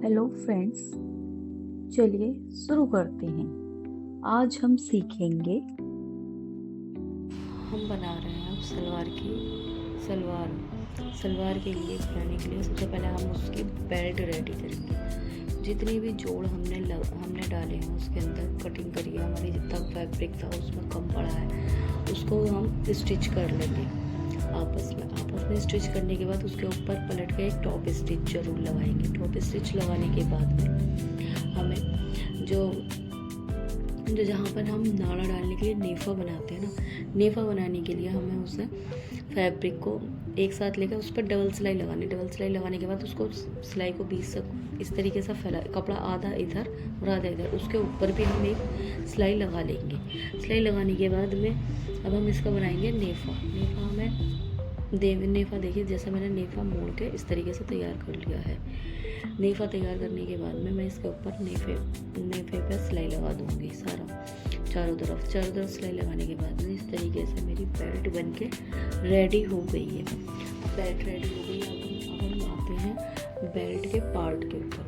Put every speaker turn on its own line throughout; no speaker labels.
Hello friends, चलिए शुरू करते हैं। आज हम सीखेंगे।
हम बना रहे हैं अब सलवार सलवार के लिए बनाने के लिए सबसे पहले हम उसकी बेल्ट रेडी करेंगे। जितनी भी जोड़ हमने डाले हैं उसके अंदर कटिंग करी है, हमारी जितना फैब्रिक था उसमें कम पड़ा है, उसको हम स्टिच कर लेंगे आपस में स्टिच करने के बाद उसके ऊपर पलट के एक टॉप स्टिच जरूर लगाएंगे। टॉप स्टिच लगाने के बाद में हमें जो जो जहाँ पर हम नाड़ा डालने के लिए नेफा बनाते हैं ना, नेफा बनाने के लिए हमें उसे फैब्रिक को एक साथ लेकर उस पर डबल सिलाई लगाने के बाद उसको सिलाई को बीच से इस तरीके से फैला, कपड़ा आधा इधर और आधा इधर, उसके ऊपर भी हम एक सिलाई लगा लेंगे। सिलाई लगाने के बाद में अब हम इसका बनाएंगे नेफा। नेफा देखिए, जैसे मैंने नेफा मोड़ के इस तरीके से तैयार कर लिया है। नेफा तैयार करने के बाद में मैं इसके ऊपर नेफे पे सिलाई लगा दूंगी चारों तरफ सिलाई लगाने के बाद में इस तरीके से मेरी बेल्ट बन के रेडी हो गई है। बेल्ट रेडी हो गई। अब हम आते हैं बेल्ट के पार्ट के ऊपर।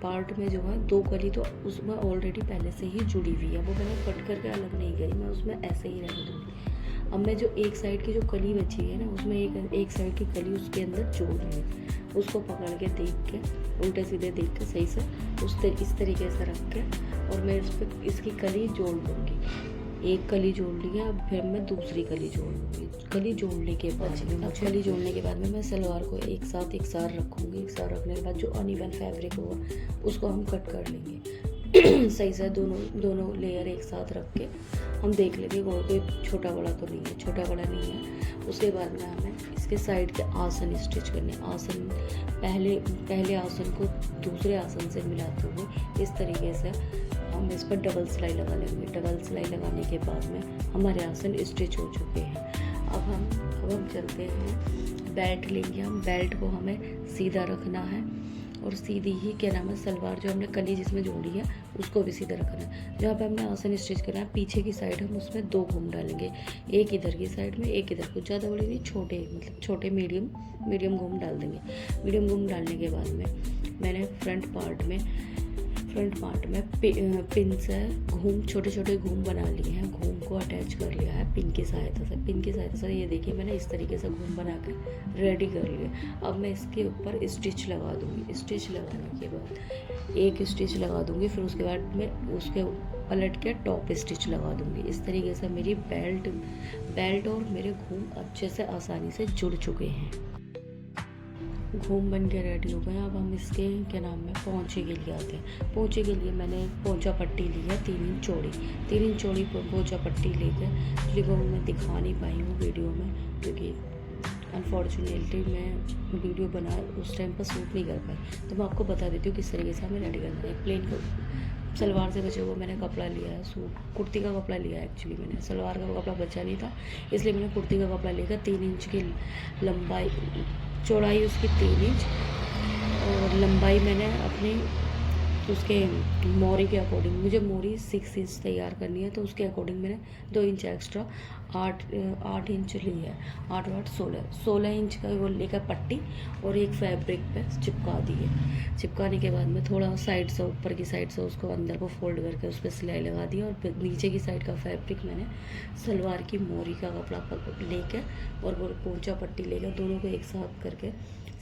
पार्ट में जो है दो कली तो उसमें ऑलरेडी पहले से ही जुड़ी हुई है, वो मैंने कट करके अलग नहीं करी, मैं उसमें ऐसे ही रहने दूँगी। अब मैं जो एक साइड की जो कली बची है ना, उसमें एक साइड की कली उसके अंदर जोड़ रही है, उसको पकड़ के देख के उल्टे सीधे देख के सही से इस तरीके से रख के और मैं इस पर इसकी कली जोड़ लूँगी। एक कली जोड़ ली है, अब फिर मैं दूसरी कली जोड़ लूँगी। कली जोड़ने के बाद में मैं सलवार को एक साथ रखूँगी। एक साथ रखने के बाद जो अनइवन फैब्रिक होगा उसको हम कट कर लेंगे। सही से दोनों लेयर एक साथ रख के हम देख लेंगे कोई छोटा बड़ा तो नहीं है, छोटा बड़ा नहीं है। उसके बाद में हमें इसके साइड के आसन स्टिच करने। आसन पहले आसन को दूसरे आसन से मिलाते हुए इस तरीके से हम इस पर डबल सिलाई लगा लेंगे। डबल सिलाई लगाने के बाद में हमारे आसन स्टिच हो चुके हैं। अब हम चलते हैं, बेल्ट लेंगे हम। बेल्ट को हमें सीधा रखना है और सीधी ही सलवार जो हमने कली जिसमें जोड़ी है उसको भी सीधा रखना है। जहाँ पे हमने आसन स्टिच करना है पीछे की साइड हम उसमें 2 घूम डालेंगे, एक इधर की साइड में एक इधर, कुछ ज़्यादा बड़े नहीं, छोटे मीडियम घूम डाल देंगे। मीडियम घूम डालने के बाद में मैंने फ्रंट पार्ट में पिन से छोटे घूम बना लिए हैं। घूम को अटैच कर लिया है पिन की सहायता से। ये देखिए मैंने इस तरीके से घूम बना कर रेडी कर लिया। अब मैं इसके ऊपर स्टिच लगा दूँगी। स्टिच लगाने के बाद एक स्टिच लगा दूँगी, फिर उसके बाद मैं उसके पलट के टॉप स्टिच लगा दूँगी। इस तरीके से मेरी बेल्ट और मेरे घूम अच्छे से आसानी से जुड़ चुके हैं। घूम बन के रेडी हो गए। अब हम इसके पोंचे के लिए आते हैं। पोंचे के लिए मैंने पोंचा पट्टी ली है 3 इंच चौड़ी पोंचा पट्टी लेकर, जो मैं दिखा नहीं पाई हूँ वीडियो में क्योंकि अनफॉर्चुनेटली मैं वीडियो बना उस टाइम पर शूट नहीं कर पाई, तो मैं आपको बता देती हूँ किस तरीके से हमें रेडी करना है। प्लेन सलवार से बचे हुआ मैंने कपड़ा लिया है, कुर्ती का कपड़ा लिया है। एक्चुअली मैंने सलवार का कपड़ा बचा नहीं था, इसलिए मैंने कुर्ती का कपड़ा लेकर 3 इंच की लंबाई, चौड़ाई उसकी 3 इंच और लंबाई मैंने अपनी उसके मोरी के अकॉर्डिंग, मुझे मोरी 6 इंच तैयार करनी है तो उसके अकॉर्डिंग मैंने 2 इंच एक्स्ट्रा 8 इंच ली है। 8 8 16 इंच का वो लेकर पट्टी और एक फैब्रिक पे चिपका दी है। चिपकाने के बाद में थोड़ा साइड से ऊपर की साइड से उसको अंदर को फोल्ड करके उस पर सिलाई लगा दी और नीचे की साइड का फैब्रिक मैंने सलवार की मोरी का कपड़ा लेकर और वो पोंचा पट्टी लेकर दोनों को एक साथ करके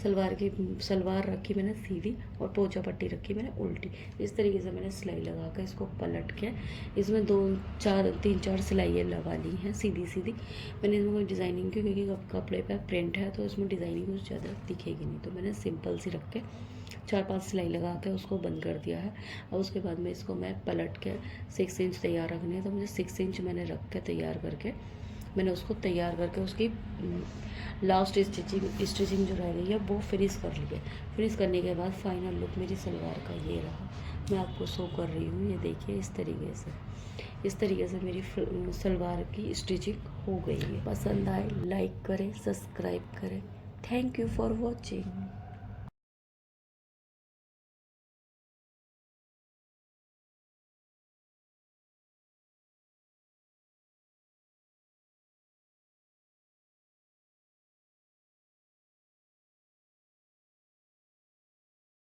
सलवार रखी मैंने सीधी और पोंचा पट्टी रखी मैंने उल्टी। इस तरीके से मैंने सिलाई लगा कर इसको पलट के इसमें 3 4 सिलाइयाँ लगा ली हैं सीधी मैंने इसमें कोई डिज़ाइनिंग की, क्योंकि कपड़े पे प्रिंट है तो इसमें डिज़ाइनिंग कुछ ज़्यादा दिखेगी नहीं, तो मैंने सिंपल सी रख के 4 5 सिलाई लगा के उसको बंद कर दिया है। और उसके बाद में इसको मैं पलट के 6 इंच तैयार रखनी है, तो मुझे 6 इंच मैंने रख के तैयार करके मैंने उसको तैयार करके उसकी लास्ट स्टिचिंग जो रह गई है वो फिनिश कर ली है। फिनिश करने के बाद फाइनल लुक मेरी सलवार का ये रहा। मैं आपको शो कर रही हूँ, ये देखिए इस तरीके से मेरी सलवार की स्टिचिंग हो गई है। पसंद आए लाइक करें, सब्सक्राइब करें। Thank you for watching.